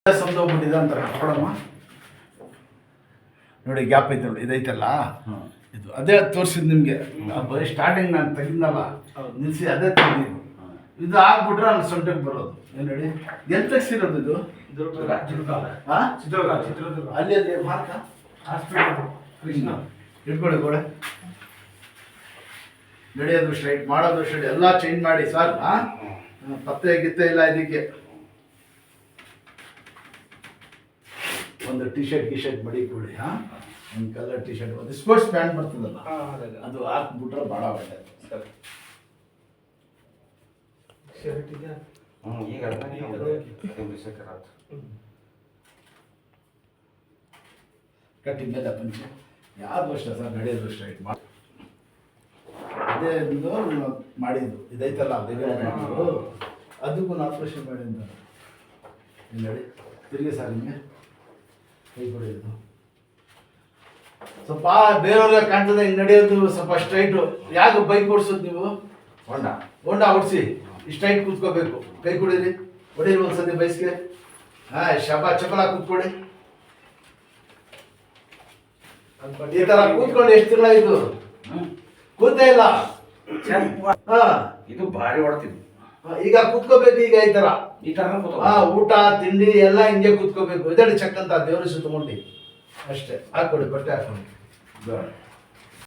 ಸಂದೋಗ್ಬಿಟ್ಟಿದೆ ಅಂತಾರೆ ಕೊಡಮ್ಮ ನೋಡಿ ಗ್ಯಾಪ್ ಐತೆ ನೋಡಿ ಇದೈತಲ್ಲ ಇದು ಅದೇ ತೋರಿಸಿದ್ದು ನಿಮಗೆ ಬರೀ ಸ್ಟಾರ್ಟಿಂಗ್ ನಾನು ತೆಗಿದ್ನಲ್ಲ ನಿಲ್ಲಿಸಿ ಅದೇ ತೆಗೆದಿದ್ದು ಇದು ಆಗ್ಬಿಟ್ರೆ ಅಲ್ಲಿ ಸೊಂಟಕ್ಕೆ ಬರೋದು ಏನು ಹೇಳಿ ಎಲ್ಲಿ ತೆಗ್ಸಿರೋದು ಇದು ಅಲ್ಲಿ ಅಲ್ಲಿ ಮಾರ್ಕ ಕೃಷ್ಣ ಇಟ್ಕೊಳ್ಳಿ ಗೋಡೆ ನಡೆಯೋದು ಸ್ಟ್ರೈಟ್ ಮಾಡೋದು ಸ್ಟ್ರೈಟ್ ಎಲ್ಲ ಚೇಂಜ್ ಮಾಡಿ ಸರ್ ಪತ್ತೆ ಗಿತ್ತೆ ಇಲ್ಲ ಇದಕ್ಕೆ ಒಂದು ಟಿ ಶರ್ಟ್ ಮಡಿಕೊಳ್ಳಿ ಒಂದು ಕಲರ್ ಟಿ ಶರ್ಟ್ ಒಂದು ಸ್ಪೋರ್ಟ್ಸ್ ಪ್ಯಾಂಟ್ ಬರ್ತದಲ್ಲ ಅದು ಹಾಕ್ಬಿಟ್ರೆ ಭಾಳ ಒಳ್ಳೆಯದು ಕಟ್ಟಿ ಮೇಲೆ ಪಂಚೆ ಯಾವ್ದು ಅಷ್ಟ ಸರ್ ನಡೆಯೋದು ಸ್ಟ್ರೈಟ್ ಮಾಡಿ ಅದೇ ಮಾಡಿದ್ದು ಇದೈತಲ್ಲ ಅದಕ್ಕೂ ಆಪರೇಷನ್ ಮಾಡಿ ಅಂತ ನೋಡಿ ತಿರುಗಿ ಸರ್ ನಿಮಗೆ ಕೈ ಕೊಡೋದು ಸ್ವಲ್ಪ ಬೇರೆಯವ್ರಿಗೆ ಕಾಣ್ತದೆ ಹಿಂಗೆ ನಡೆಯೋದು ಸ್ವಲ್ಪ ಸ್ಟ್ರೈಟು ಯಾಕೆ ಬೈಕ್ ಓಡಿಸೋದು ನೀವು ಹೊಂಡ ಓಡಿಸಿ ಸ್ಟ್ರೈಟ್ ಕೂತ್ಕೋಬೇಕು ಕೈ ಕೊಡಿರಿ ಹೊಡೀರಿ ಒಂದ್ಸತಿ ಬೈಸ್ಗೆ ಶಬ ಚಪಲ ಕೂತ್ಕೊಡಿ ಈ ಥರ ಕೂತ್ಕೊಂಡು ಎಷ್ಟು ತಿಂಗಳಾಯ್ತು ಕೂತೇ ಇಲ್ಲ ಇದು ಭಾರಿ ಹೊಡ್ತಿದ್ವಿ ಈಗ ಕೂತ್ಕೋಬೇಕು ಈಗ ಈ ತರ ಊಟ ತಿಂಡಿ ಎಲ್ಲ ಹಿಂಗೆ ಕೂತ್ಕೋಬೇಕು ಇದಡಿ ಚಕ್ ಅಂತ ದೇವ್ರ ಸುತ್ತಮುಂಡಿ ಅಷ್ಟೇ ಹಾಕೊಡಿ ಬಟ್ಟೆ ಹಾಕೊಂಡು